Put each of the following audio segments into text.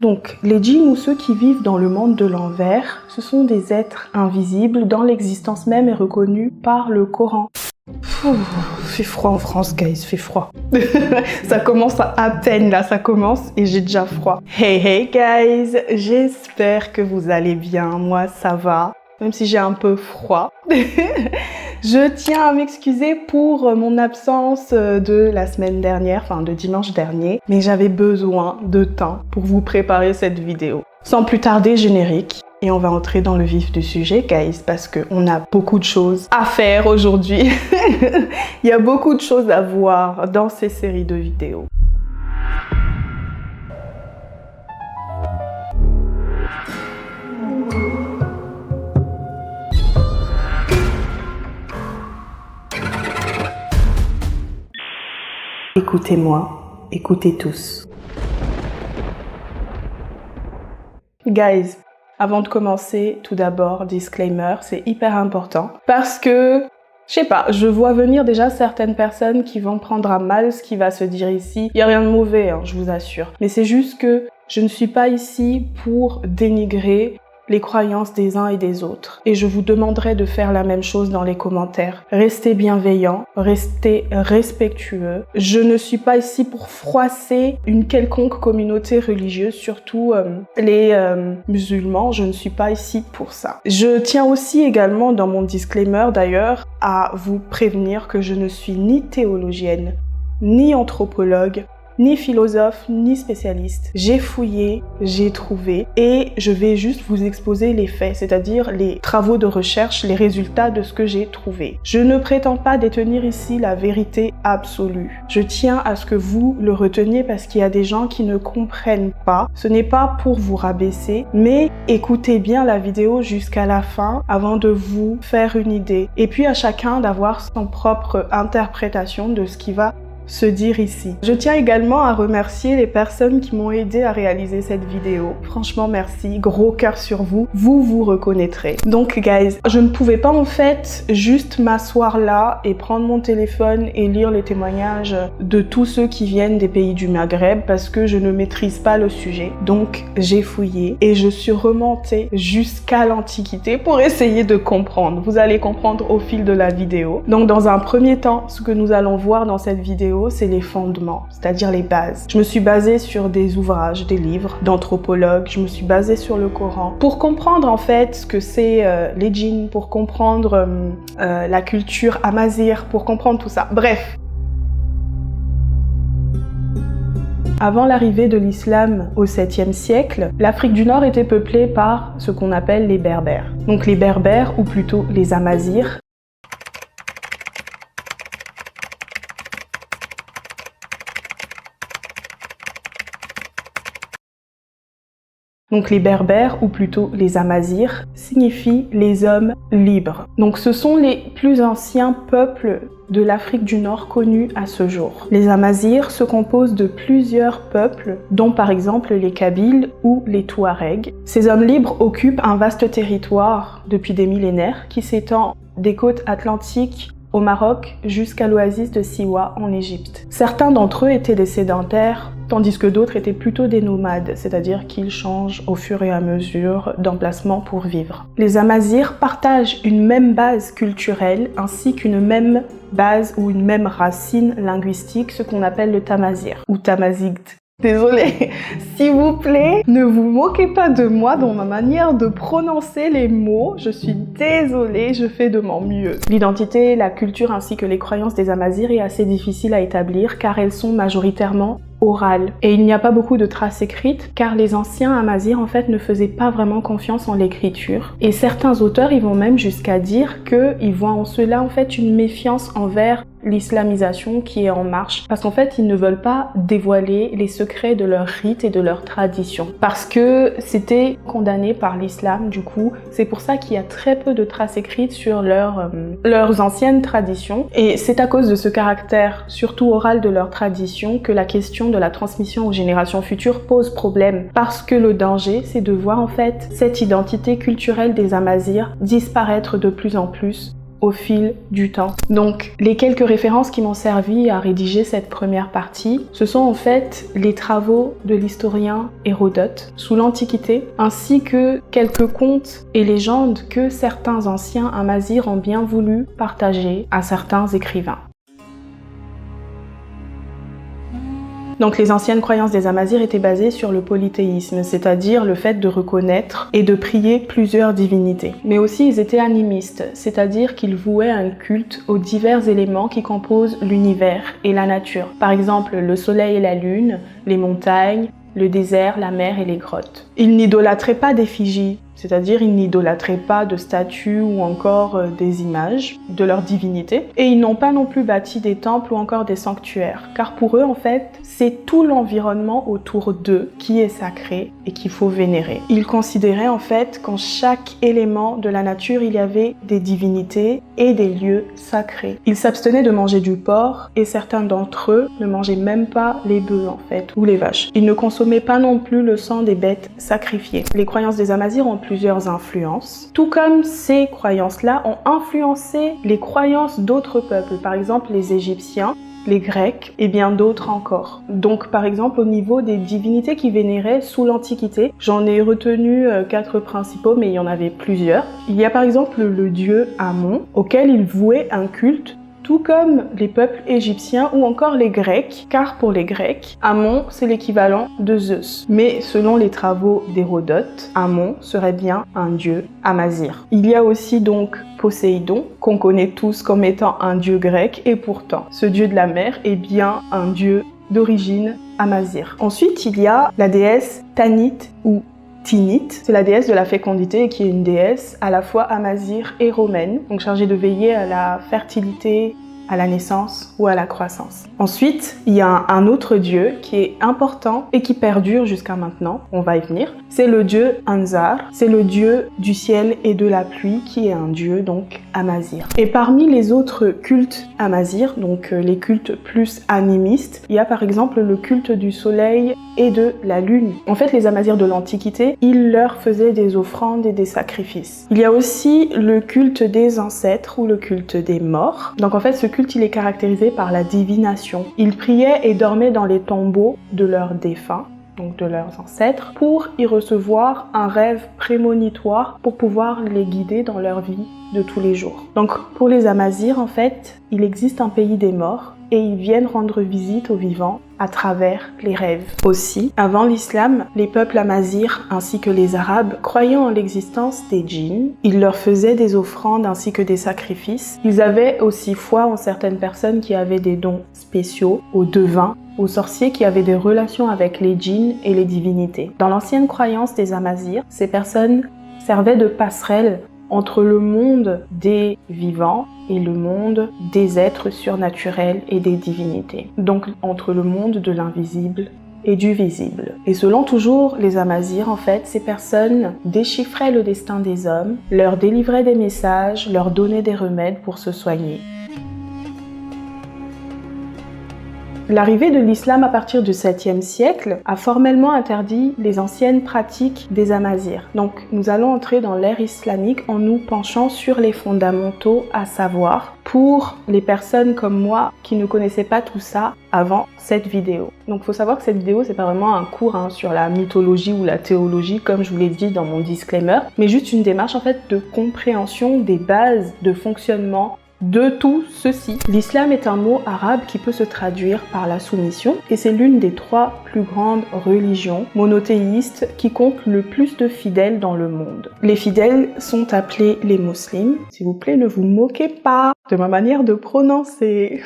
Donc, les djinns ou ceux qui vivent dans le monde de l'envers, ce sont des êtres invisibles dont l'existence même est reconnue par le Coran. Fait froid en France, guys, fait froid. Ça commence à peine là, ça commence et j'ai déjà froid. Hey guys, j'espère que vous allez bien, moi ça va, même si j'ai un peu froid. Je tiens à m'excuser pour mon absence de la semaine dernière, enfin de dimanche dernier, mais j'avais besoin de temps pour vous préparer cette vidéo. Sans plus tarder, générique. Et on va entrer dans le vif du sujet, guys, parce qu'on a beaucoup de choses à faire aujourd'hui. Il y a beaucoup de choses à voir dans ces séries de vidéos. Écoutez-moi, écoutez tous. Guys, avant de commencer, tout d'abord, disclaimer, c'est hyper important parce que, je sais pas, je vois venir déjà certaines personnes qui vont prendre à mal ce qui va se dire ici. Il y a rien de mauvais, hein, je vous assure. Mais c'est juste que je ne suis pas ici pour dénigrer les croyances des uns et des autres. Et je vous demanderai de faire la même chose dans les commentaires. Restez bienveillants, restez respectueux. Je ne suis pas ici pour froisser une quelconque communauté religieuse, surtout les musulmans. Je ne suis pas ici pour ça. Je tiens aussi également dans mon disclaimer d'ailleurs à vous prévenir que je ne suis ni théologienne, ni anthropologue, ni philosophe, ni spécialiste. J'ai fouillé, j'ai trouvé et je vais juste vous exposer les faits, c'est-à-dire les travaux de recherche, les résultats de ce que j'ai trouvé. Je ne prétends pas détenir ici la vérité absolue. Je tiens à ce que vous le reteniez parce qu'il y a des gens qui ne comprennent pas. Ce n'est pas pour vous rabaisser, mais écoutez bien la vidéo jusqu'à la fin avant de vous faire une idée. Et puis à chacun d'avoir son propre interprétation de ce qui va se dire ici. Je tiens également à remercier les personnes qui m'ont aidé à réaliser cette vidéo. Franchement, merci. Gros cœur sur vous. Vous vous reconnaîtrez. Donc, guys, je ne pouvais pas en fait juste m'asseoir là et prendre mon téléphone et lire les témoignages de tous ceux qui viennent des pays du Maghreb parce que je ne maîtrise pas le sujet. Donc, j'ai fouillé et je suis remontée jusqu'à l'Antiquité pour essayer de comprendre. Vous allez comprendre au fil de la vidéo. Donc, dans un premier temps, ce que nous allons voir dans cette vidéo, c'est les fondements, c'est-à-dire les bases. Je me suis basée sur des ouvrages, des livres d'anthropologues, je me suis basée sur le Coran pour comprendre en fait ce que c'est les djinns, pour comprendre la culture amazigh, pour comprendre tout ça. Bref. Avant l'arrivée de l'islam au 7e siècle, l'Afrique du Nord était peuplée par ce qu'on appelle les Berbères. Donc les Berbères, ou plutôt les Amazirs, donc les Berbères, ou plutôt les Amazirs, signifient les hommes libres. Donc ce sont les plus anciens peuples de l'Afrique du Nord connus à ce jour. Les Amazirs se composent de plusieurs peuples, dont par exemple les Kabyles ou les Touaregs. Ces hommes libres occupent un vaste territoire depuis des millénaires qui s'étend des côtes atlantiques au Maroc jusqu'à l'oasis de Siwa en Égypte. Certains d'entre eux étaient des sédentaires, tandis que d'autres étaient plutôt des nomades, c'est-à-dire qu'ils changent au fur et à mesure d'emplacement pour vivre. Les Amazirs partagent une même base culturelle ainsi qu'une même base ou une même racine linguistique, ce qu'on appelle le tamazigh ou tamazigh. Désolée, s'il vous plaît, ne vous moquez pas de moi dans ma manière de prononcer les mots. Je suis désolée, je fais de mon mieux. L'identité, la culture ainsi que les croyances des Amazirs est assez difficile à établir car elles sont majoritairement orales. Et il n'y a pas beaucoup de traces écrites car les anciens Amazirs en fait ne faisaient pas vraiment confiance en l'écriture. Et certains auteurs ils vont même jusqu'à dire qu'ils voient en cela en fait une méfiance envers l'islamisation qui est en marche parce qu'en fait ils ne veulent pas dévoiler les secrets de leurs rites et de leurs traditions parce que c'était condamné par l'islam. Du coup c'est pour ça qu'il y a très peu de traces écrites sur leurs anciennes traditions et c'est à cause de ce caractère surtout oral de leurs traditions que la question de la transmission aux générations futures pose problème parce que le danger c'est de voir en fait cette identité culturelle des Amazirs disparaître de plus en plus au fil du temps. Donc, les quelques références qui m'ont servi à rédiger cette première partie, ce sont en fait les travaux de l'historien Hérodote sous l'Antiquité, ainsi que quelques contes et légendes que certains anciens amazirs ont bien voulu partager à certains écrivains. Donc les anciennes croyances des amazirs étaient basées sur le polythéisme, c'est-à-dire le fait de reconnaître et de prier plusieurs divinités. Mais aussi ils étaient animistes, c'est-à-dire qu'ils vouaient un culte aux divers éléments qui composent l'univers et la nature. Par exemple le soleil et la lune, les montagnes, le désert, la mer et les grottes. Ils n'idolâtraient pas d'effigies, c'est-à-dire ils n'idolâtraient pas de statues ou encore des images de leur divinité. Et ils n'ont pas non plus bâti des temples ou encore des sanctuaires, car pour eux en fait, c'est tout l'environnement autour d'eux qui est sacré et qu'il faut vénérer. Ils considéraient en fait qu'en chaque élément de la nature, il y avait des divinités et des lieux sacrés. Ils s'abstenaient de manger du porc et certains d'entre eux ne mangeaient même pas les bœufs en fait, ou les vaches. Ils ne consommaient pas non plus le sang des bêtes sacrifiées. Les croyances des amazirs ont plusieurs influences, tout comme ces croyances-là ont influencé les croyances d'autres peuples, par exemple les Égyptiens, les Grecs et bien d'autres encore. Donc par exemple au niveau des divinités qui vénéraient sous l'Antiquité, j'en ai retenu 4 principaux mais il y en avait plusieurs. Il y a par exemple le dieu Amon auquel ils vouaient un culte, tout comme les peuples égyptiens ou encore les Grecs, car pour les Grecs, Amon c'est l'équivalent de Zeus. Mais selon les travaux d'Hérodote, Amon serait bien un dieu amazir. Il y a aussi donc Poséidon, qu'on connaît tous comme étant un dieu grec, et pourtant, ce dieu de la mer est bien un dieu d'origine amazir. Ensuite, il y a la déesse Tanit ou Tinit, c'est la déesse de la fécondité qui est une déesse à la fois amazir et romaine, donc chargée de veiller à la fertilité, à la naissance ou à la croissance. Ensuite, il y a un autre dieu qui est important et qui perdure jusqu'à maintenant, on va y venir, c'est le dieu Anzar, c'est le dieu du ciel et de la pluie qui est un dieu donc amazir. Et parmi les autres cultes amazirs, donc les cultes plus animistes, il y a par exemple le culte du soleil et de la lune. En fait, les amazirs de l'Antiquité, ils leur faisaient des offrandes et des sacrifices. Il y a aussi le culte des ancêtres ou le culte des morts. Donc en fait, ce culte, il est caractérisé par la divination. Ils priaient et dormaient dans les tombeaux de leurs défunts, donc de leurs ancêtres, pour y recevoir un rêve prémonitoire pour pouvoir les guider dans leur vie de tous les jours. Donc pour les amazirs, en fait, il existe un pays des morts et ils viennent rendre visite aux vivants à travers les rêves. Aussi, avant l'islam, les peuples amazirs ainsi que les arabes croyaient en l'existence des djinns. Ils leur faisaient des offrandes ainsi que des sacrifices. Ils avaient aussi foi en certaines personnes qui avaient des dons spéciaux, aux devins, aux sorciers qui avaient des relations avec les djinns et les divinités. Dans l'ancienne croyance des amazirs, ces personnes servaient de passerelles entre le monde des vivants et le monde des êtres surnaturels et des divinités. Donc entre le monde de l'invisible et du visible. Et selon toujours les amazirs, en fait, ces personnes déchiffraient le destin des hommes, leur délivraient des messages, leur donnaient des remèdes pour se soigner. L'arrivée de l'islam à partir du 7e siècle a formellement interdit les anciennes pratiques des amazirs. Donc nous allons entrer dans l'ère islamique en nous penchant sur les fondamentaux à savoir pour les personnes comme moi qui ne connaissaient pas tout ça avant cette vidéo. Donc il faut savoir que cette vidéo c'est pas vraiment un cours sur la mythologie ou la théologie comme je vous l'ai dit dans mon disclaimer, mais juste une démarche en fait de compréhension des bases de fonctionnement de tout ceci. L'islam est un mot arabe qui peut se traduire par la soumission et c'est l'une des 3 plus grandes religions monothéistes qui compte le plus de fidèles dans le monde. Les fidèles sont appelés les musulmans. S'il vous plaît, ne vous moquez pas de ma manière de prononcer.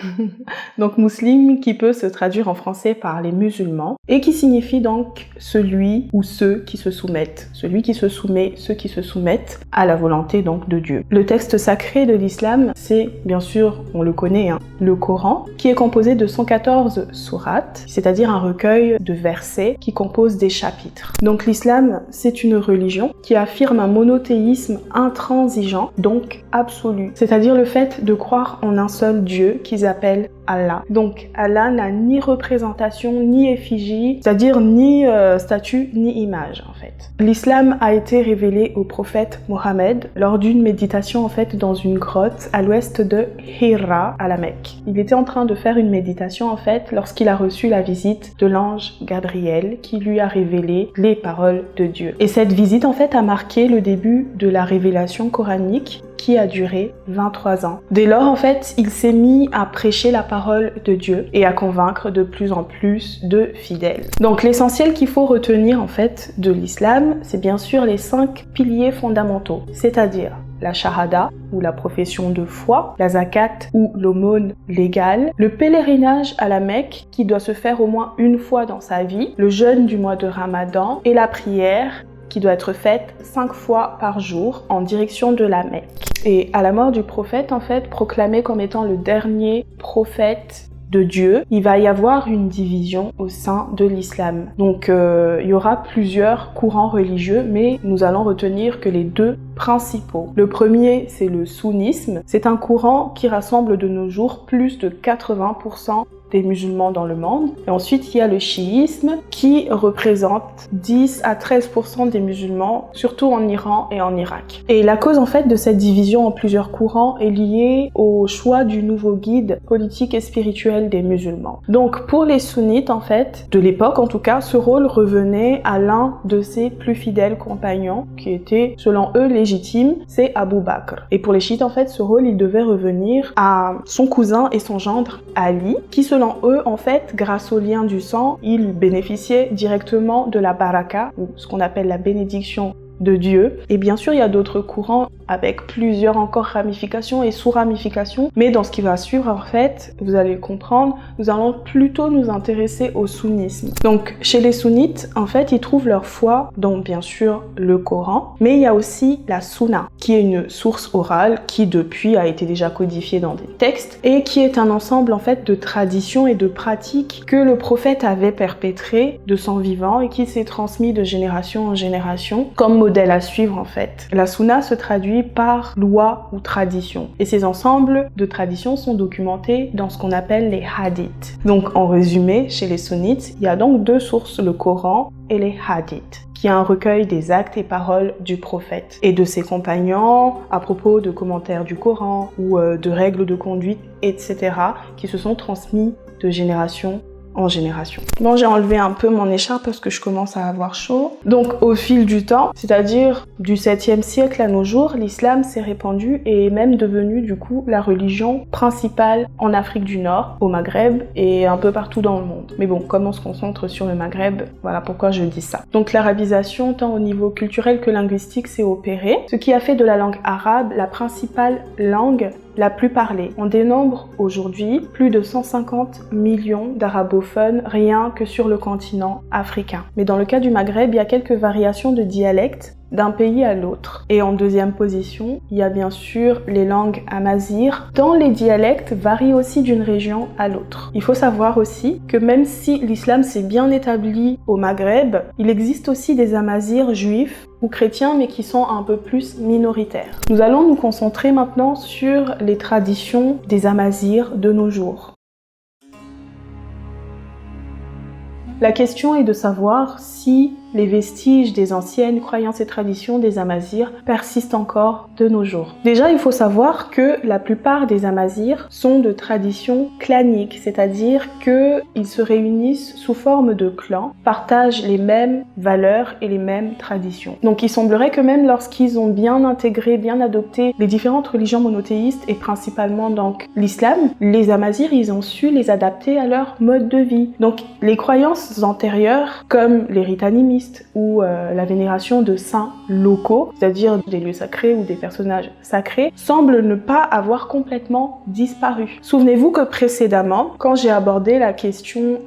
Donc muslim qui peut se traduire en français par les musulmans et qui signifie donc celui ou ceux qui se soumettent. Celui qui se soumet, ceux qui se soumettent à la volonté donc de Dieu. Le texte sacré de l'islam, c'est bien sûr, on le connaît, le Coran, qui est composé de 114 sourates, c'est-à-dire un recueil de versets qui composent des chapitres. Donc l'islam, c'est une religion qui affirme un monothéisme intransigeant, donc absolu, c'est-à-dire le fait de croire en un seul Dieu qu'ils appellent Allah. Donc Allah n'a ni représentation, ni effigie, c'est-à-dire ni statue, ni image en fait. L'islam a été révélé au prophète Mohammed lors d'une méditation en fait dans une grotte à l'ouest de Hira à la Mecque. Il était en train de faire une méditation en fait lorsqu'il a reçu la visite de l'ange Gabriel qui lui a révélé les paroles de Dieu. Et cette visite en fait a marqué le début de la révélation coranique qui a duré 23 ans. Dès lors, en fait, il s'est mis à prêcher la parole de Dieu et à convaincre de plus en plus de fidèles. Donc, l'essentiel qu'il faut retenir, en fait, de l'islam, c'est bien sûr les 5 piliers fondamentaux, c'est-à-dire la shahada, ou la profession de foi, la zakat, ou l'aumône légale, le pèlerinage à la Mecque, qui doit se faire au moins une fois dans sa vie, le jeûne du mois de Ramadan, et la prière, qui doit être faite 5 fois par jour en direction de la Mecque. Et à la mort du prophète, en fait, proclamé comme étant le dernier prophète de Dieu, il va y avoir une division au sein de l'islam. Donc il y aura plusieurs courants religieux, mais nous allons retenir que les 2 principaux. Le premier, c'est le sunnisme. C'est un courant qui rassemble de nos jours plus de 80% des musulmans dans le monde. Et ensuite, il y a le chiisme qui représente 10 à 13% des musulmans, surtout en Iran et en Irak. Et la cause en fait de cette division en plusieurs courants est liée au choix du nouveau guide politique et spirituel des musulmans. Donc pour les sunnites en fait, de l'époque en tout cas, ce rôle revenait à l'un de ses plus fidèles compagnons qui était selon eux légitime, c'est Abu Bakr. Et pour les chiites en fait, ce rôle il devait revenir à son cousin et son gendre Ali, qui selon eux, en fait, grâce au lien du sang, ils bénéficiaient directement de la baraka, ou ce qu'on appelle la bénédiction de Dieu. Et bien sûr, il y a d'autres courants avec plusieurs encore ramifications et sous-ramifications, mais dans ce qui va suivre, en fait, vous allez le comprendre, nous allons plutôt nous intéresser au sunnisme. Donc, chez les sunnites, en fait, ils trouvent leur foi dans, bien sûr, le Coran, mais il y a aussi la Sunna, qui est une source orale qui, depuis, a été déjà codifiée dans des textes, et qui est un ensemble, en fait, de traditions et de pratiques que le prophète avait perpétrées de son vivant et qui s'est transmis de génération en génération, comme modèle à suivre, en fait. La Sunna se traduit par loi ou tradition. Et ces ensembles de traditions sont documentés dans ce qu'on appelle les hadiths. Donc en résumé, chez les sunnites, il y a donc 2 sources, le Coran et les hadiths, qui est un recueil des actes et paroles du prophète et de ses compagnons à propos de commentaires du Coran ou de règles de conduite, etc., qui se sont transmis de génération en génération. Bon, j'ai enlevé un peu mon écharpe parce que je commence à avoir chaud. Donc, au fil du temps, c'est-à-dire du 7e siècle à nos jours, l'islam s'est répandu et est même devenu, du coup, la religion principale en Afrique du Nord, au Maghreb et un peu partout dans le monde. Mais bon, comme on se concentre sur le Maghreb, voilà pourquoi je dis ça. Donc, l'arabisation, tant au niveau culturel que linguistique, s'est opérée, ce qui a fait de la langue arabe la principale langue la plus parlée. On dénombre aujourd'hui plus de 150 millions d'arabophones rien que sur le continent africain. Mais dans le cas du Maghreb, il y a quelques variations de dialectes d'un pays à l'autre. Et en deuxième position, il y a bien sûr les langues amazighes, dont les dialectes varient aussi d'une région à l'autre. Il faut savoir aussi que même si l'islam s'est bien établi au Maghreb, il existe aussi des amazighes juifs ou chrétiens, mais qui sont un peu plus minoritaires. Nous allons nous concentrer maintenant sur les traditions des amazighes de nos jours. La question est de savoir si les vestiges des anciennes croyances et traditions des amazighes persistent encore de nos jours. Déjà, il faut savoir que la plupart des amazighes sont de tradition clanique, c'est-à-dire qu'ils se réunissent sous forme de clans, partagent les mêmes valeurs et les mêmes traditions. Donc il semblerait que même lorsqu'ils ont bien intégré, bien adopté les différentes religions monothéistes et principalement donc l'islam, les amazighes, ils ont su les adapter à leur mode de vie. Donc les croyances antérieures, comme les rites animistes, ou la vénération de saints locaux, c'est-à-dire des lieux sacrés ou des personnages sacrés, semblent ne pas avoir complètement disparu. Souvenez-vous que précédemment, quand j'ai abordé la question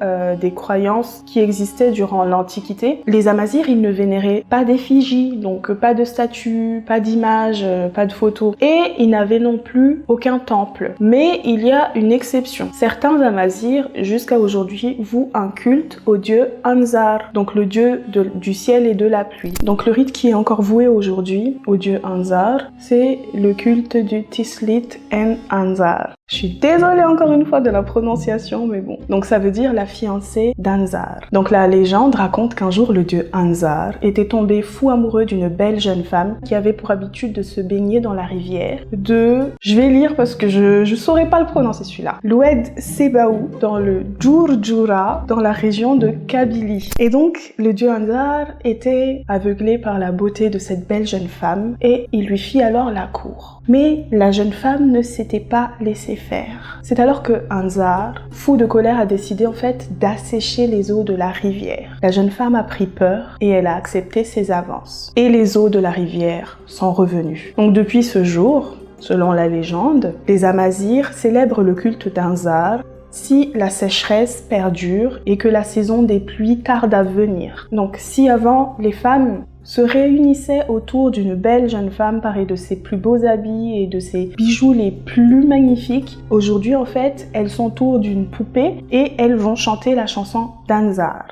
des croyances qui existaient durant l'Antiquité, les amazighes, ils ne vénéraient pas d'effigie, donc pas de statues, pas d'images, pas de photos, et ils n'avaient non plus aucun temple. Mais il y a une exception. Certains amazighes, jusqu'à aujourd'hui, vouent un culte au dieu Anzar, donc le dieu du ciel et de la pluie. Donc le rite qui est encore voué aujourd'hui au dieu Anzar, c'est le culte du Tislit en Anzar. Je suis désolée encore une fois de la prononciation, mais bon. Donc ça veut dire la fiancée d'Anzar. Donc la légende raconte qu'un jour le dieu Anzar était tombé fou amoureux d'une belle jeune femme qui avait pour habitude de se baigner dans la rivière je vais lire parce que je saurais pas le prononcer celui-là. L'Oued Sebaou dans le Djourdjoura dans la région de Kabylie. Et donc le dieu Anzar était aveuglé par la beauté de cette belle jeune femme et il lui fit alors la cour. Mais la jeune femme ne s'était pas laissée faire. C'est alors que Anzar, fou de colère, a décidé en fait d'assécher les eaux de la rivière. La jeune femme a pris peur et elle a accepté ses avances. Et les eaux de la rivière sont revenues. Donc depuis ce jour, selon la légende, les Amazirs célèbrent le culte d'Anzar si la sécheresse perdure et que la saison des pluies tarde à venir. Donc si avant les femmes se réunissaient autour d'une belle jeune femme parée de ses plus beaux habits et de ses bijoux les plus magnifiques, aujourd'hui en fait elles sont autour d'une poupée et elles vont chanter la chanson d'Anzar.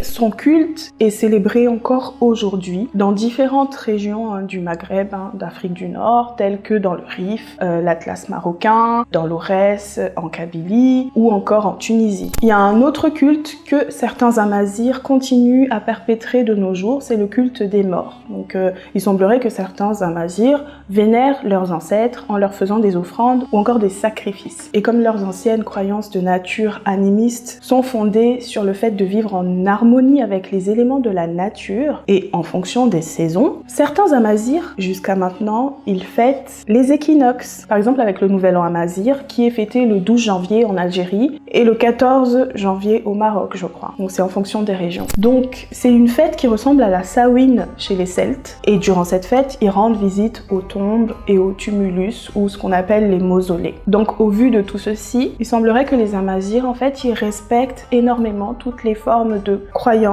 Son culte est célébré encore aujourd'hui dans différentes régions du Maghreb, d'Afrique du Nord, telles que dans le Rif, l'Atlas marocain, dans l'Aurès, en Kabylie ou encore en Tunisie. Il y a un autre culte que certains Amazirs continuent à perpétrer de nos jours, c'est le culte des morts. Donc il semblerait que certains Amazirs vénèrent leurs ancêtres en leur faisant des offrandes ou encore des sacrifices. Et comme leurs anciennes croyances de nature animiste sont fondées sur le fait de vivre en harmonie avec les éléments de la nature et en fonction des saisons, certains Amazirs, jusqu'à maintenant, ils fêtent les équinoxes. Par exemple avec le nouvel an Amazir qui est fêté le 12 janvier en Algérie et le 14 janvier au Maroc, je crois. Donc c'est en fonction des régions. Donc c'est une fête qui ressemble à la Samhain chez les Celtes et durant cette fête, ils rendent visite aux tombes et aux tumulus ou ce qu'on appelle les mausolées. Donc au vu de tout ceci, il semblerait que les Amazirs en fait, ils respectent énormément toutes les formes de croyances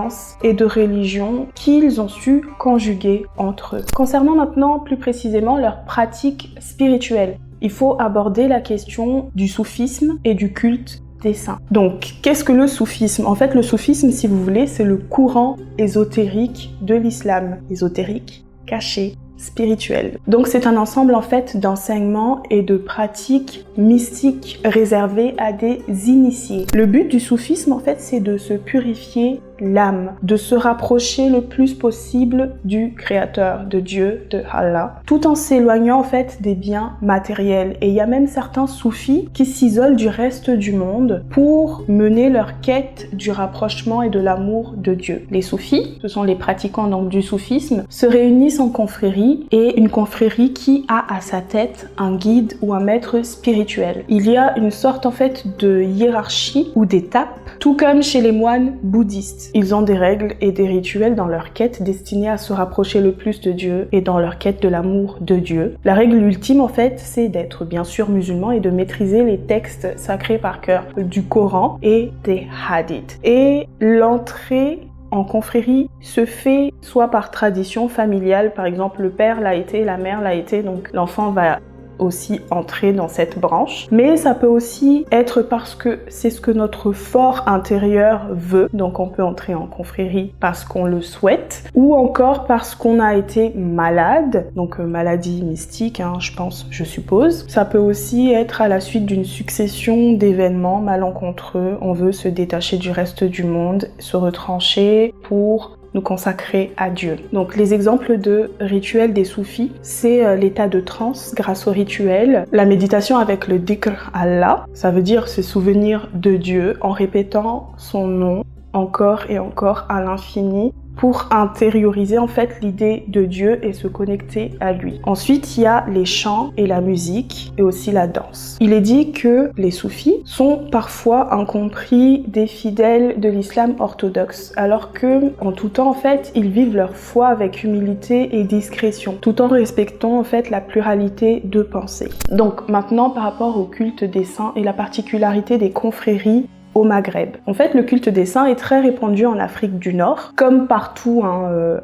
et de religion qu'ils ont su conjuguer entre eux. Concernant maintenant plus précisément leurs pratiques spirituelles, il faut aborder la question du soufisme et du culte des saints. Donc, qu'est-ce que le soufisme? En fait, le soufisme, si vous voulez, c'est le courant ésotérique de l'islam. Ésotérique, caché, spirituel. Donc c'est un ensemble en fait d'enseignements et de pratiques mystiques réservées à des initiés. Le but du soufisme en fait c'est de se purifier l'âme, de se rapprocher le plus possible du Créateur, de Dieu, de Allah, tout en s'éloignant en fait des biens matériels. Et il y a même certains soufis qui s'isolent du reste du monde pour mener leur quête du rapprochement et de l'amour de Dieu. Les soufis, ce sont les pratiquants donc du soufisme, se réunissent en confrérie et une confrérie qui a à sa tête un guide ou un maître spirituel. Il y a une sorte en fait de hiérarchie ou d'étapes, tout comme chez les moines bouddhistes. Ils ont des règles et des rituels dans leur quête destinés à se rapprocher le plus de Dieu et dans leur quête de l'amour de Dieu. La règle ultime en fait, c'est d'être bien sûr musulman et de maîtriser les textes sacrés par cœur du Coran et des hadiths. Et l'entrée en confrérie se fait soit par tradition familiale, par exemple le père l'a été, la mère l'a été, donc l'enfant va aussi entrer dans cette branche, mais ça peut aussi être parce que c'est ce que notre fort intérieur veut, donc on peut entrer en confrérie parce qu'on le souhaite, ou encore parce qu'on a été malade, donc maladie mystique, je suppose. Ça peut aussi être à la suite d'une succession d'événements malencontreux, on veut se détacher du reste du monde, se retrancher pour nous consacrer à Dieu. Donc les exemples de rituels des soufis, c'est l'état de transe grâce au rituel, la méditation avec le dhikr Allah, ça veut dire se souvenir de Dieu en répétant son nom encore et encore à l'infini pour intérioriser en fait l'idée de Dieu et se connecter à lui. Ensuite, il y a les chants et la musique et aussi la danse. Il est dit que les soufis sont parfois incompris des fidèles de l'islam orthodoxe, alors que en tout temps en fait, ils vivent leur foi avec humilité et discrétion, tout en respectant en fait la pluralité de pensées. Donc maintenant par rapport au culte des saints et la particularité des confréries au Maghreb. En fait, le culte des saints est très répandu en Afrique du Nord, comme partout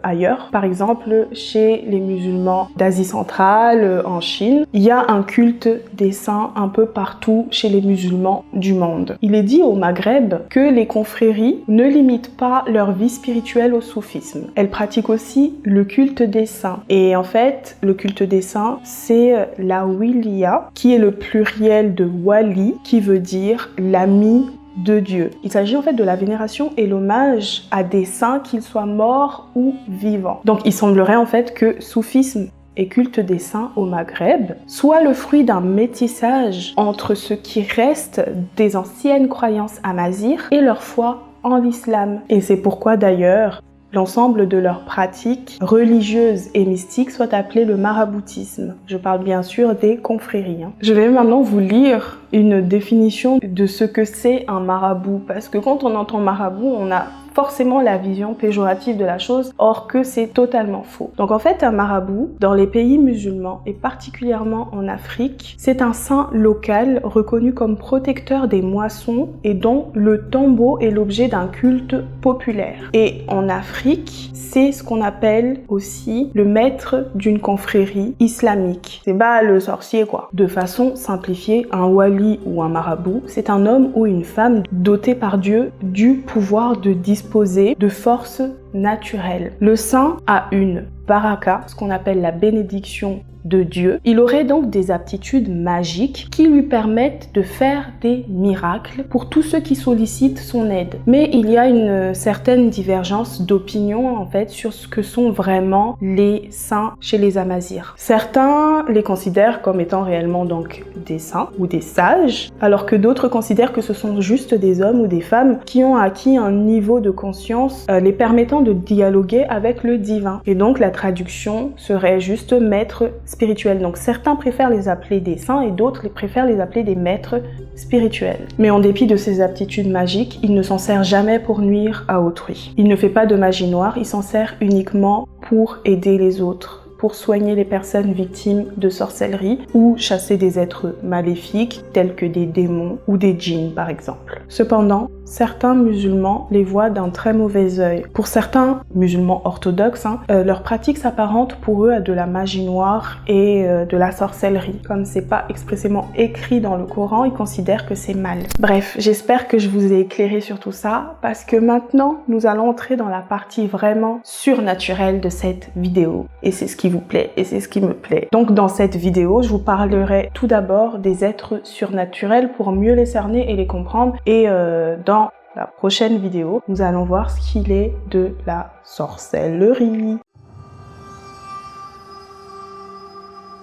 ailleurs. Par exemple, chez les musulmans d'Asie centrale, en Chine, il y a un culte des saints un peu partout chez les musulmans du monde. Il est dit au Maghreb que les confréries ne limitent pas leur vie spirituelle au soufisme. Elles pratiquent aussi le culte des saints. Et en fait, le culte des saints, c'est la Wiliya, qui est le pluriel de Wali, qui veut dire l'ami de Dieu. Il s'agit en fait de la vénération et l'hommage à des saints, qu'ils soient morts ou vivants. Donc il semblerait en fait que soufisme et culte des saints au Maghreb soit le fruit d'un métissage entre ce qui reste des anciennes croyances amazighs et leur foi en l'islam. Et c'est pourquoi d'ailleurs l'ensemble de leurs pratiques religieuses et mystiques soit appelé le maraboutisme. Je parle bien sûr des confréries. Je vais maintenant vous lire une définition de ce que c'est un marabout, parce que quand on entend marabout, on a forcément la vision péjorative de la chose, or que c'est totalement faux. Donc en fait, un marabout, dans les pays musulmans et particulièrement en Afrique, c'est un saint local reconnu comme protecteur des moissons et dont le tombeau est l'objet d'un culte populaire. Et en Afrique, c'est ce qu'on appelle aussi le maître d'une confrérie islamique. C'est pas le sorcier quoi. De façon simplifiée, un wali ou un marabout, c'est un homme ou une femme doté par Dieu du pouvoir de disposer de forces naturelles. Le saint a une baraka, ce qu'on appelle la bénédiction de Dieu. Il aurait donc des aptitudes magiques qui lui permettent de faire des miracles pour tous ceux qui sollicitent son aide. Mais il y a une certaine divergence d'opinion en fait sur ce que sont vraiment les saints chez les amazighs. Certains les considèrent comme étant réellement donc des saints ou des sages, alors que d'autres considèrent que ce sont juste des hommes ou des femmes qui ont acquis un niveau de conscience les permettant de dialoguer avec le divin. Et donc la traduction serait juste maître spirituel. Donc certains préfèrent les appeler des saints et d'autres préfèrent les appeler des maîtres spirituels. Mais en dépit de ses aptitudes magiques, il ne s'en sert jamais pour nuire à autrui. Il ne fait pas de magie noire, il s'en sert uniquement pour aider les autres, pour soigner les personnes victimes de sorcellerie ou chasser des êtres maléfiques tels que des démons ou des djinns par exemple. Cependant, certains musulmans les voient d'un très mauvais œil. Pour certains musulmans orthodoxes, leur pratique s'apparente pour eux à de la magie noire et de la sorcellerie. Comme c'est pas expressément écrit dans le Coran, ils considèrent que c'est mal. Bref, j'espère que je vous ai éclairé sur tout ça, parce que maintenant, nous allons entrer dans la partie vraiment surnaturelle de cette vidéo. Et c'est ce qui vous plaît, et c'est ce qui me plaît. Donc dans cette vidéo, je vous parlerai tout d'abord des êtres surnaturels pour mieux les cerner et les comprendre. Et dans la prochaine vidéo, nous allons voir ce qu'il est de la sorcellerie.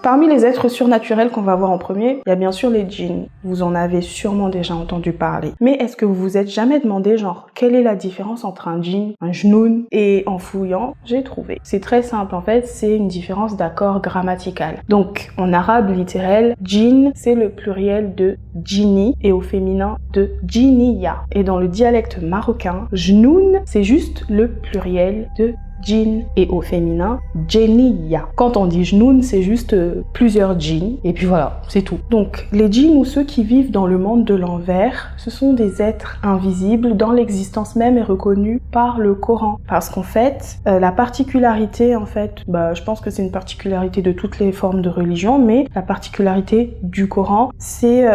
Parmi les êtres surnaturels qu'on va voir en premier, il y a bien sûr les djinns. Vous en avez sûrement déjà entendu parler. Mais est-ce que vous vous êtes jamais demandé, genre, quelle est la différence entre un djinn, un jnoun? Et en fouillant, j'ai trouvé. C'est très simple, en fait, c'est une différence d'accord grammatical. Donc, en arabe littéral, djinn, c'est le pluriel de djinni et au féminin de djinniya. Et dans le dialecte marocain, jnoun, c'est juste le pluriel de djinn et au féminin djinniya. Quand on dit jnoun, c'est juste plusieurs djinns et puis voilà, c'est tout. Donc les djinns ou ceux qui vivent dans le monde de l'envers, ce sont des êtres invisibles dont l'existence même est reconnue par le Coran. Parce qu'en fait, la particularité en fait, je pense que c'est une particularité de toutes les formes de religion, mais la particularité du Coran, c'est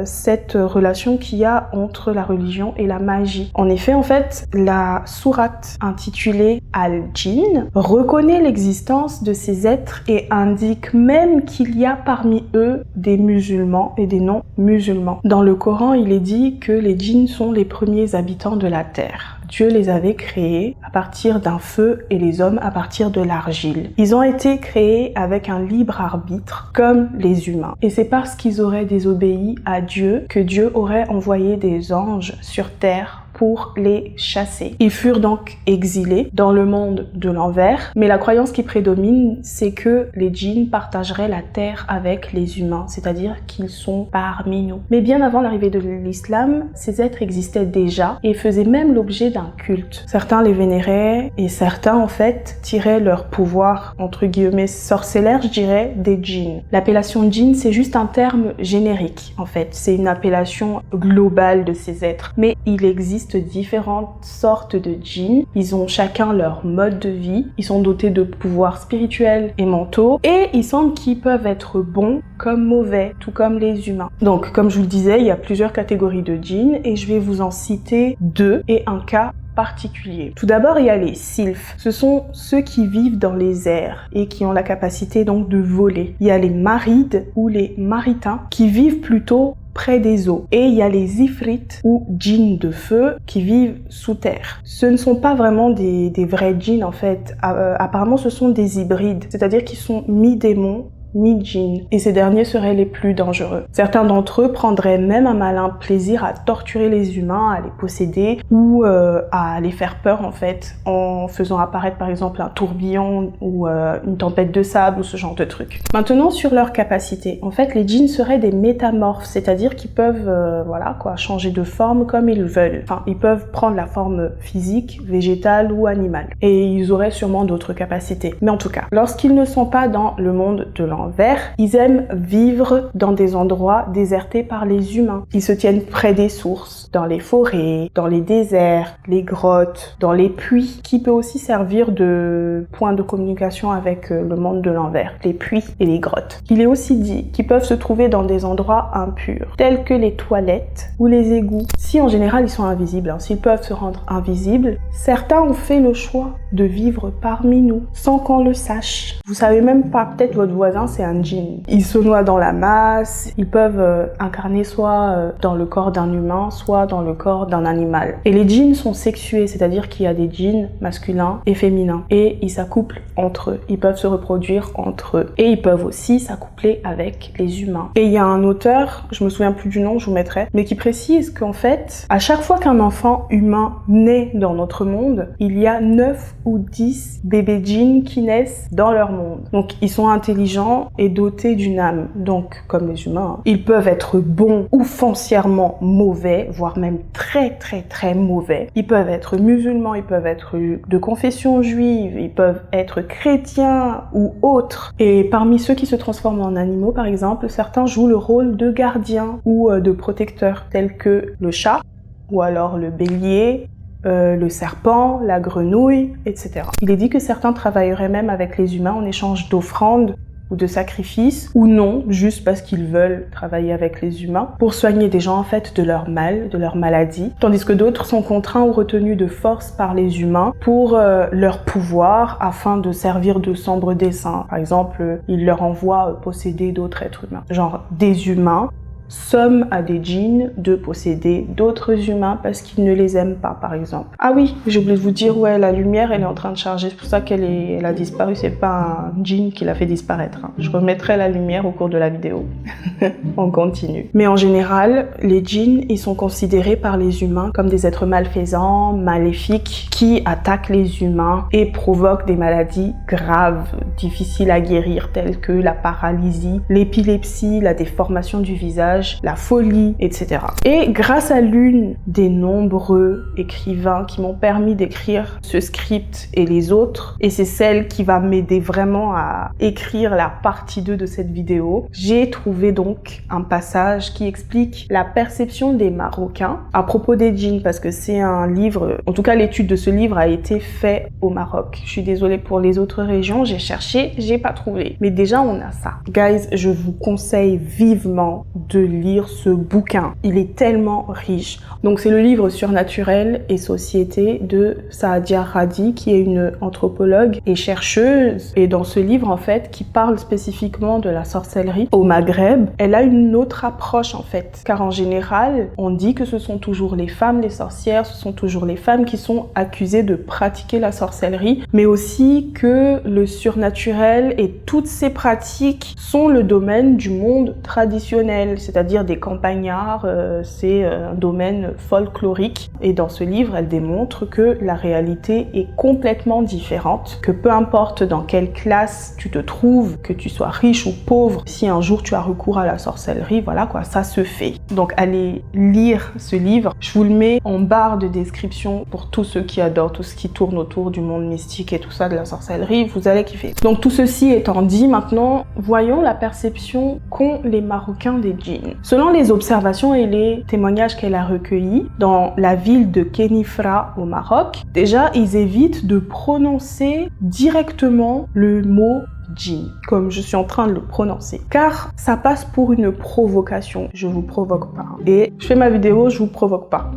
cette relation qu'il y a entre la religion et la magie. En effet, en fait, la sourate intitulée Al-Jinn reconnaît l'existence de ces êtres et indique même qu'il y a parmi eux des musulmans et des non-musulmans. Dans le Coran, il est dit que les djinns sont les premiers habitants de la terre. Dieu les avait créés à partir d'un feu et les hommes à partir de l'argile. Ils ont été créés avec un libre arbitre comme les humains. Et c'est parce qu'ils auraient désobéi à Dieu que Dieu aurait envoyé des anges sur terre pour les chasser. Ils furent donc exilés dans le monde de l'envers, mais la croyance qui prédomine, c'est que les djinns partageraient la terre avec les humains, c'est-à-dire qu'ils sont parmi nous. Mais bien avant l'arrivée de l'islam, ces êtres existaient déjà et faisaient même l'objet d'un culte. Certains les vénéraient et certains, en fait, tiraient leur pouvoir, entre guillemets, sorcellaire, je dirais, des djinns. L'appellation djinn, c'est juste un terme générique, en fait. C'est une appellation globale de ces êtres. Mais il existe différentes sortes de djinns. Ils ont chacun leur mode de vie. Ils sont dotés de pouvoirs spirituels et mentaux. Et il semble qu'ils peuvent être bons comme mauvais, tout comme les humains. Donc, comme je vous le disais, il y a plusieurs catégories de djinns et je vais vous en citer 2 et un cas particulier. Tout d'abord, il y a les sylphes. Ce sont ceux qui vivent dans les airs et qui ont la capacité donc de voler. Il y a les marides ou les maritains qui vivent plutôt près des eaux. Et il y a les ifrites ou djinns de feu qui vivent sous terre. Ce ne sont pas vraiment des vrais djinns en fait. Apparemment, ce sont des hybrides, c'est-à-dire qu'ils sont mi-démons, mi-djinns, et ces derniers seraient les plus dangereux. Certains d'entre eux prendraient même un malin plaisir à torturer les humains, à les posséder ou à les faire peur en fait, en faisant apparaître par exemple un tourbillon ou une tempête de sable ou ce genre de truc. Maintenant sur leurs capacités, en fait les djinns seraient des métamorphes, c'est-à-dire qu'ils peuvent voilà quoi, changer de forme comme ils veulent. Enfin, ils peuvent prendre la forme physique, végétale ou animale. Et ils auraient sûrement d'autres capacités. Mais en tout cas, lorsqu'ils ne sont pas dans le monde de l'envers, ils aiment vivre dans des endroits désertés par les humains. Ils se tiennent près des sources, dans les forêts, dans les déserts, les grottes, dans les puits, qui peut aussi servir de point de communication avec le monde de l'envers, les puits et les grottes. Il est aussi dit qu'ils peuvent se trouver dans des endroits impurs, tels que les toilettes ou les égouts. Si en général ils sont invisibles, s'ils peuvent se rendre invisibles, certains ont fait le choix de vivre parmi nous, sans qu'on le sache. Vous savez même pas, peut-être votre voisin c'est un djinn. Ils se noient dans la masse, ils peuvent incarner soit dans le corps d'un humain, soit dans le corps d'un animal. Et les djinns sont sexués, c'est-à-dire qu'il y a des djinns masculins et féminins. Et ils s'accouplent entre eux, ils peuvent se reproduire entre eux. Et ils peuvent aussi s'accoupler avec les humains. Et il y a un auteur, je me souviens plus du nom, je vous mettrai, mais qui précise qu'en fait, à chaque fois qu'un enfant humain naît dans notre monde, il y a 9 ou 10 bébés djinns qui naissent dans leur monde. Donc ils sont intelligents et dotés d'une âme, donc comme les humains. Ils peuvent être bons ou foncièrement mauvais, voire même très mauvais. Ils peuvent être musulmans, ils peuvent être de confession juive, ils peuvent être chrétiens ou autres. Et parmi ceux qui se transforment en animaux, par exemple, certains jouent le rôle de gardiens ou de protecteurs, tels que le chat, ou alors le bélier, le serpent, la grenouille, etc. Il est dit que certains travailleraient même avec les humains en échange d'offrandes ou de sacrifices, ou non, juste parce qu'ils veulent travailler avec les humains, pour soigner des gens en fait de leur mal, de leur maladie, tandis que d'autres sont contraints ou retenus de force par les humains pour leur pouvoir afin de servir de sombres desseins. Par exemple, ils leur envoient posséder d'autres êtres humains. Genre des humains somme à des djinns de posséder d'autres humains parce qu'ils ne les aiment pas, par exemple. Ah oui, j'ai oublié de vous dire, ouais, la lumière, elle est en train de charger, c'est pour ça elle a disparu, c'est pas un djinn qui l'a fait disparaître. Je remettrai la lumière au cours de la vidéo. On continue. Mais en général, les djinns, ils sont considérés par les humains comme des êtres malfaisants, maléfiques, qui attaquent les humains et provoquent des maladies graves, difficiles à guérir, telles que la paralysie, l'épilepsie, la déformation du visage, la folie, etc. Et grâce à l'une des nombreux écrivains qui m'ont permis d'écrire ce script et les autres, et c'est celle qui va m'aider vraiment à écrire la partie 2 de cette vidéo, j'ai trouvé donc un passage qui explique la perception des Marocains à propos des djinns, parce que c'est un livre, en tout cas l'étude de ce livre a été faite au Maroc. Je suis désolée pour les autres régions, j'ai cherché, j'ai pas trouvé. Mais déjà on a ça. Guys, je vous conseille vivement de lire ce bouquin. Il est tellement riche. Donc c'est le livre Surnaturel et Société de Saadia Radi, qui est une anthropologue et chercheuse. Et dans ce livre, en fait, qui parle spécifiquement de la sorcellerie au Maghreb, elle a une autre approche, en fait. Car en général, on dit que ce sont toujours les femmes, les sorcières, ce sont toujours les femmes qui sont accusées de pratiquer la sorcellerie, mais aussi que le surnaturel et toutes ces pratiques sont le domaine du monde traditionnel, c'est-à-dire des campagnards, c'est un domaine folklorique. Et dans ce livre, elle démontre que la réalité est complètement différente, que peu importe dans quelle classe tu te trouves, que tu sois riche ou pauvre, si un jour tu as recours à la sorcellerie, voilà quoi, ça se fait. Donc allez lire ce livre, je vous le mets en barre de description pour tous ceux qui adorent tout ce qui tourne autour du monde mystique et tout ça, de la sorcellerie, vous allez kiffer. Donc tout ceci étant dit, maintenant, voyons la perception qu'ont les Marocains des djinns. Selon les observations et les témoignages qu'elle a recueillis dans la ville de Khénifra au Maroc, déjà, ils évitent de prononcer directement le mot djinn, comme je suis en train de le prononcer, car ça passe pour une provocation. Je vous provoque pas. Et je fais ma vidéo, je vous provoque pas.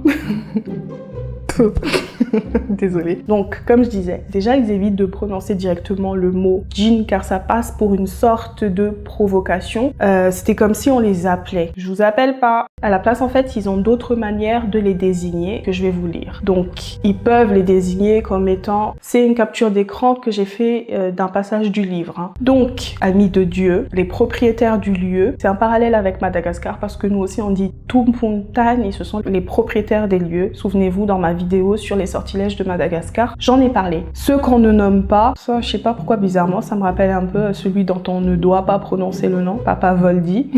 Désolée. Donc, comme je disais, déjà, ils évitent de prononcer directement le mot djinn car ça passe pour une sorte de provocation. C'était comme si on les appelait. Je vous appelle pas. À la place, en fait, ils ont d'autres manières de les désigner que je vais vous lire. Donc, ils peuvent les désigner comme étant... C'est une capture d'écran que j'ai fait d'un passage du livre. Hein. Donc, amis de Dieu, les propriétaires du lieu, c'est un parallèle avec Madagascar parce que nous aussi, on dit Tumpuntan et ce sont les propriétaires des lieux. Souvenez-vous, dans ma vidéo sur les sortilèges de Madagascar, j'en ai parlé. Ceux qu'on ne nomme pas, ça je sais pas pourquoi bizarrement, ça me rappelle un peu celui dont on ne doit pas prononcer le nom, Papa Voldy.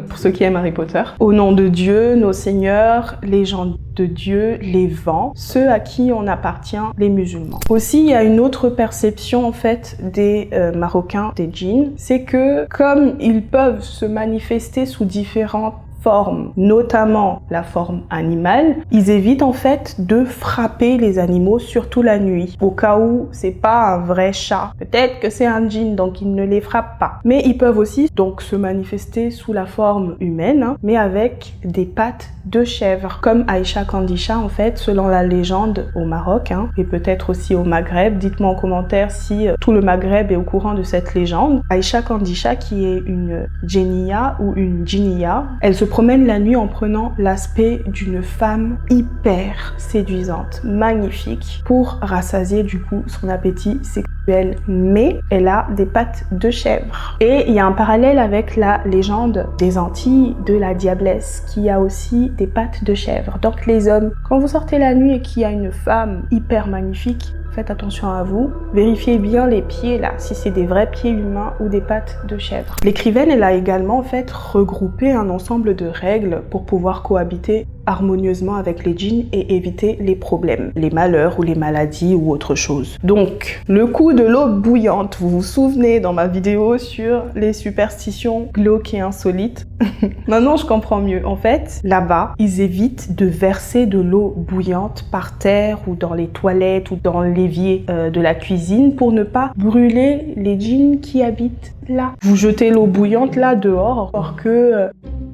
Pour ceux qui aiment Harry Potter. Au nom de Dieu, nos seigneurs, les gens de Dieu, les vents, ceux à qui on appartient, les musulmans. Aussi, il y a une autre perception en fait des Marocains, des djinns, c'est que comme ils peuvent se manifester sous différentes formes, notamment la forme animale, ils évitent en fait de frapper les animaux, surtout la nuit, au cas où c'est pas un vrai chat. Peut-être que c'est un djinn, donc ils ne les frappent pas. Mais ils peuvent aussi donc se manifester sous la forme humaine, hein, mais avec des pattes de chèvre, comme Aïcha Kandisha en fait, selon la légende au Maroc, hein, et peut-être aussi au Maghreb. Dites-moi en commentaire si tout le Maghreb est au courant de cette légende. Aïcha Kandisha, qui est une djinniya ou une djinniya, elle se promène la nuit en prenant l'aspect d'une femme hyper séduisante, magnifique, pour rassasier du coup son appétit sexuel, mais elle a des pattes de chèvre. Et il y a un parallèle avec la légende des Antilles de la diablesse, qui a aussi des pattes de chèvre. Donc les hommes, quand vous sortez la nuit et qu'il y a une femme hyper magnifique, faites attention à vous, vérifiez bien les pieds là, si c'est des vrais pieds humains ou des pattes de chèvre. L'écrivaine, elle a également en fait regroupé un ensemble de règles pour pouvoir cohabiter harmonieusement avec les djinns et éviter les problèmes, les malheurs ou les maladies ou autre chose. Donc, le coup de l'eau bouillante, vous vous souvenez dans ma vidéo sur les superstitions glauques et insolites. Maintenant, je comprends mieux. En fait, là-bas, ils évitent de verser de l'eau bouillante par terre ou dans les toilettes ou dans l'évier de la cuisine pour ne pas brûler les djinns qui habitent là. Vous jetez l'eau bouillante là dehors, alors que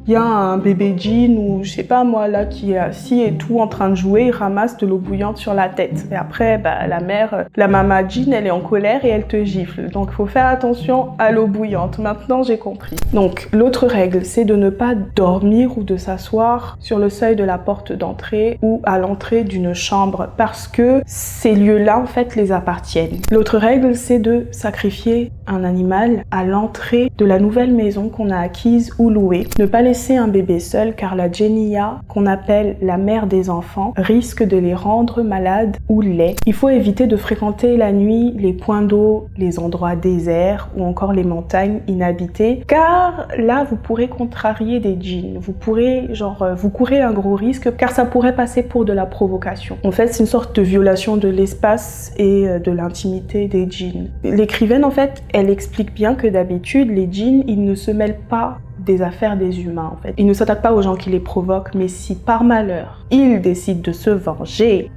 y a un bébé djinn ou je sais pas moi là qui est assis et tout en train de jouer, il ramasse de l'eau bouillante sur la tête. Et après, la mère, la maman djinn, elle est en colère et elle te gifle. Donc il faut faire attention à l'eau bouillante. Maintenant, j'ai compris. Donc l'autre règle, c'est de ne pas dormir ou de s'asseoir sur le seuil de la porte d'entrée ou à l'entrée d'une chambre parce que ces lieux-là, en fait, les appartiennent. L'autre règle, c'est de sacrifier un animal à l'entrée de la nouvelle maison qu'on a acquise ou louée. Ne pas laisser un bébé seul car la djinniya, qu'on appelle la mère des enfants, risque de les rendre malades ou laids. Il faut éviter de fréquenter la nuit les points d'eau, les endroits déserts ou encore les montagnes inhabitées car là vous pourrez contrarier des djinns. Vous pourrez vous courez un gros risque car ça pourrait passer pour de la provocation. En fait, c'est une sorte de violation de l'espace et de l'intimité des djinns. L'écrivaine en fait, elle explique bien que d'habitude les djinns, ils ne se mêlent pas des affaires des humains en fait. Ils ne s'attaquent pas aux gens qui les provoquent, mais si par malheur, ils décident de se venger,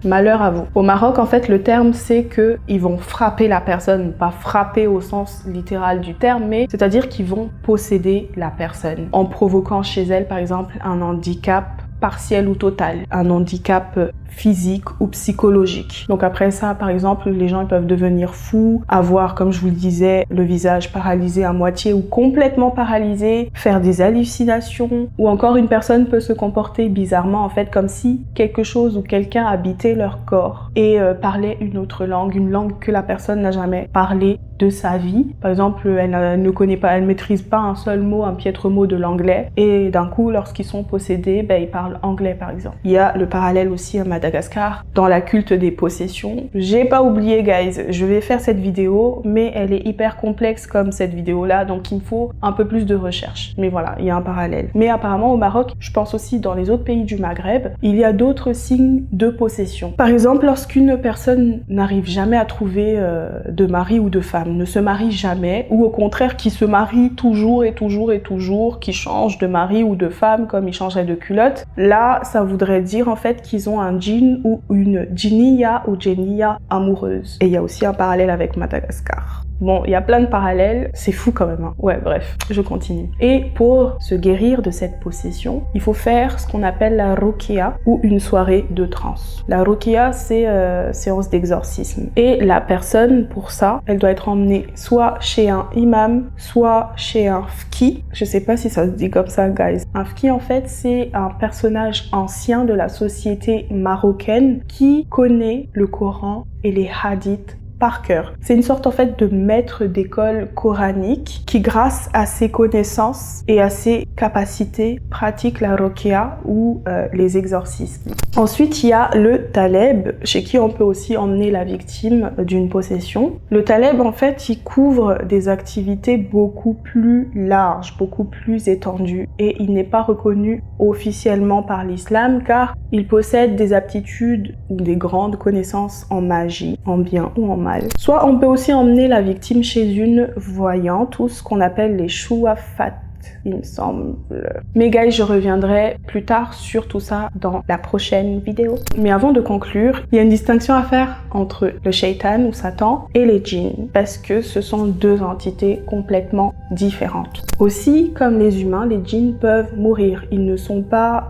malheur à vous. Au Maroc, en fait, le terme c'est que ils vont frapper la personne, pas frapper au sens littéral du terme, mais c'est-à-dire qu'ils vont posséder la personne en provoquant chez elle, par exemple, un handicap partiel ou total, un handicap physique ou psychologique. Donc après ça, par exemple, les gens ils peuvent devenir fous, avoir, comme je vous le disais, le visage paralysé à moitié ou complètement paralysé, faire des hallucinations, ou encore une personne peut se comporter bizarrement, en fait, comme si quelque chose ou quelqu'un habitait leur corps et parlait une autre langue, une langue que la personne n'a jamais parlé de sa vie. Par exemple, elle ne connaît pas, elle maîtrise pas un seul mot, un piètre mot de l'anglais, et d'un coup, lorsqu'ils sont possédés, ils parlent anglais, par exemple. Il y a le parallèle aussi à Madagascar, dans la culte des possessions. J'ai pas oublié, guys, je vais faire cette vidéo, mais elle est hyper complexe comme cette vidéo-là, donc il me faut un peu plus de recherche. Mais voilà, il y a un parallèle. Mais apparemment, au Maroc, je pense aussi dans les autres pays du Maghreb, il y a d'autres signes de possession. Par exemple, lorsqu'une personne n'arrive jamais à trouver de mari ou de femme, ne se marie jamais, ou au contraire qui se marie toujours et toujours et toujours, qui change de mari ou de femme comme il changerait de culotte, là ça voudrait dire en fait qu'ils ont un djinn ou une djinniya ou djinniya amoureuse. Et il y a aussi un parallèle avec Madagascar. Bon, il y a plein de parallèles, c'est fou quand même, hein. Ouais, bref, je continue. Et pour se guérir de cette possession, il faut faire ce qu'on appelle la ruqya ou une soirée de transe. La ruqya, c'est séance d'exorcisme. Et la personne, pour ça, elle doit être emmenée soit chez un imam, soit chez un fqi. Je sais pas si ça se dit comme ça, guys. Un fqi, en fait, c'est un personnage ancien de la société marocaine qui connaît le Coran et les hadiths par cœur. C'est une sorte en fait de maître d'école coranique qui, grâce à ses connaissances et à ses capacités, pratique la ruqya ou les exorcismes. Ensuite, il y a le taleb, chez qui on peut aussi emmener la victime d'une possession. Le taleb, en fait, il couvre des activités beaucoup plus larges, beaucoup plus étendues, et il n'est pas reconnu officiellement par l'islam car il possède des aptitudes ou des grandes connaissances en magie, en bien ou en mal. Soit on peut aussi emmener la victime chez une voyante ou ce qu'on appelle les chouafat, il me semble. Mais guys, je reviendrai plus tard sur tout ça dans la prochaine vidéo. Mais avant de conclure, il y a une distinction à faire entre le shaitan ou Satan et les djinns, parce que ce sont deux entités complètement différentes. Aussi, comme les humains, les djinns peuvent mourir. Ils ne sont pas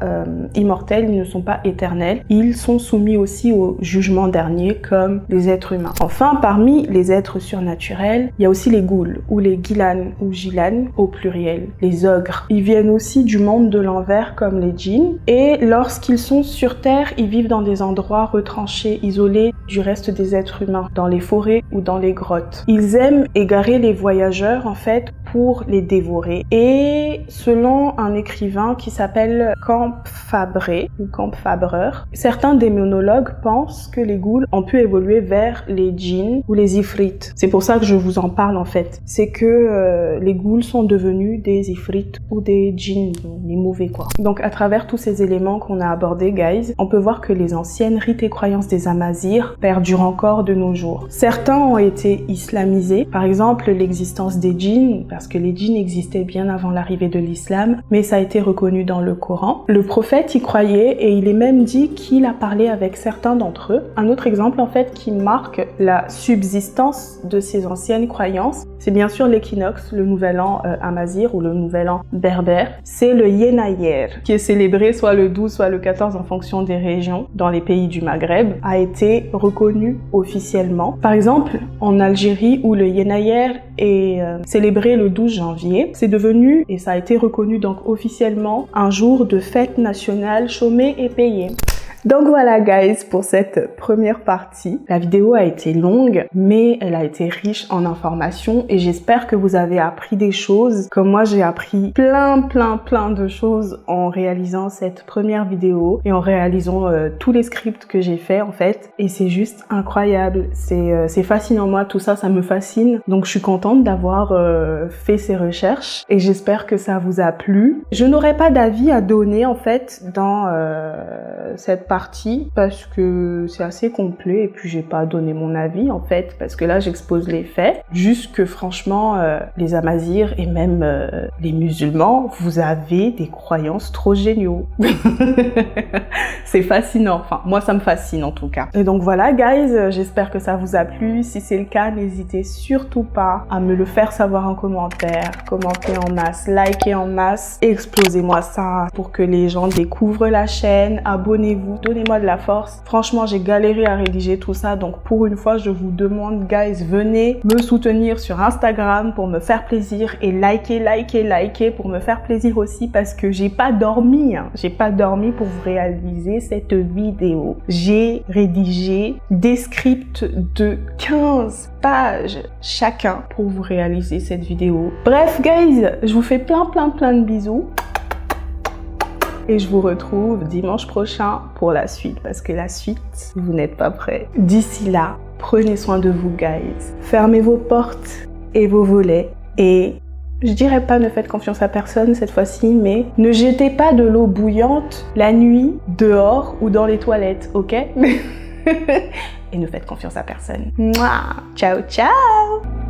immortels, ils ne sont pas éternels. Ils sont soumis aussi au jugement dernier comme les êtres humains. Enfin, parmi les êtres surnaturels, il y a aussi les ghouls ou les ghilan ou gilan au pluriel. Les ogres. Ils viennent aussi du monde de l'envers comme les djinns, et lorsqu'ils sont sur Terre, ils vivent dans des endroits retranchés, isolés du reste des êtres humains, dans les forêts ou dans les grottes. Ils aiment égarer les voyageurs en fait pour les dévorer. Et selon un écrivain qui s'appelle Camp Fabré ou Camp Fabreur, certains démonologues pensent que les ghouls ont pu évoluer vers les djinns ou les ifrites. C'est pour ça que je vous en parle en fait. C'est que les ghouls sont devenus des ifrites ou des djinns, les mauvais quoi. Donc à travers tous ces éléments qu'on a abordés, guys, on peut voir que les anciennes rites et croyances des Amazirs perdurent encore de nos jours. Certains ont été islamisés, par exemple l'existence des djinns, parce que les djinns existaient bien avant l'arrivée de l'islam, mais ça a été reconnu dans le Coran. Le prophète y croyait et il est même dit qu'il a parlé avec certains d'entre eux. Un autre exemple en fait qui marque la subsistance de ces anciennes croyances, c'est bien sûr l'équinoxe, le nouvel an amazir ou le nouvel an berbère. C'est le Yenayer, qui est célébré soit le 12 soit le 14 en fonction des régions dans les pays du Maghreb, a été reconnu officiellement. Par exemple, en Algérie où le Yenayer est célébré le 12 janvier, c'est devenu, et ça a été reconnu donc officiellement, un jour de fête nationale chômée et payée. Donc voilà guys pour cette première partie. La vidéo a été longue mais elle a été riche en informations et j'espère que vous avez appris des choses comme moi j'ai appris plein de choses en réalisant cette première vidéo et en réalisant tous les scripts que j'ai fait en fait, et c'est juste incroyable, c'est fascinant. Moi tout ça, ça me fascine, donc je suis contente d'avoir fait ces recherches et j'espère que ça vous a plu. Je n'aurai pas d'avis à donner en fait dans cette cette partie parce que c'est assez complet et puis j'ai pas donné mon avis en fait parce que là j'expose les faits. Juste que franchement, les Amazirs et même les musulmans, vous avez des croyances trop géniaux. C'est fascinant. Enfin, moi ça me fascine en tout cas. Et donc voilà guys, j'espère que ça vous a plu. Si c'est le cas, n'hésitez surtout pas à me le faire savoir en commentaire. Commentez en masse, likez en masse, explosez-moi ça pour que les gens découvrent la chaîne. Abonnez-vous, donnez-moi de la force. Franchement, j'ai galéré à rédiger tout ça, donc pour une fois, je vous demande, guys, venez me soutenir sur Instagram pour me faire plaisir et likez pour me faire plaisir aussi parce que j'ai pas dormi, hein. J'ai pas dormi pour vous réaliser cette vidéo. J'ai rédigé des scripts de 15 pages chacun pour vous réaliser cette vidéo. Bref, guys, je vous fais plein de bisous. Et je vous retrouve dimanche prochain pour la suite, parce que la suite, vous n'êtes pas prêts. D'ici là, prenez soin de vous, guys. Fermez vos portes et vos volets. Et je dirais pas ne faites confiance à personne cette fois-ci, mais ne jetez pas de l'eau bouillante la nuit, dehors ou dans les toilettes, ok? Et ne faites confiance à personne. Mouah. Ciao, ciao!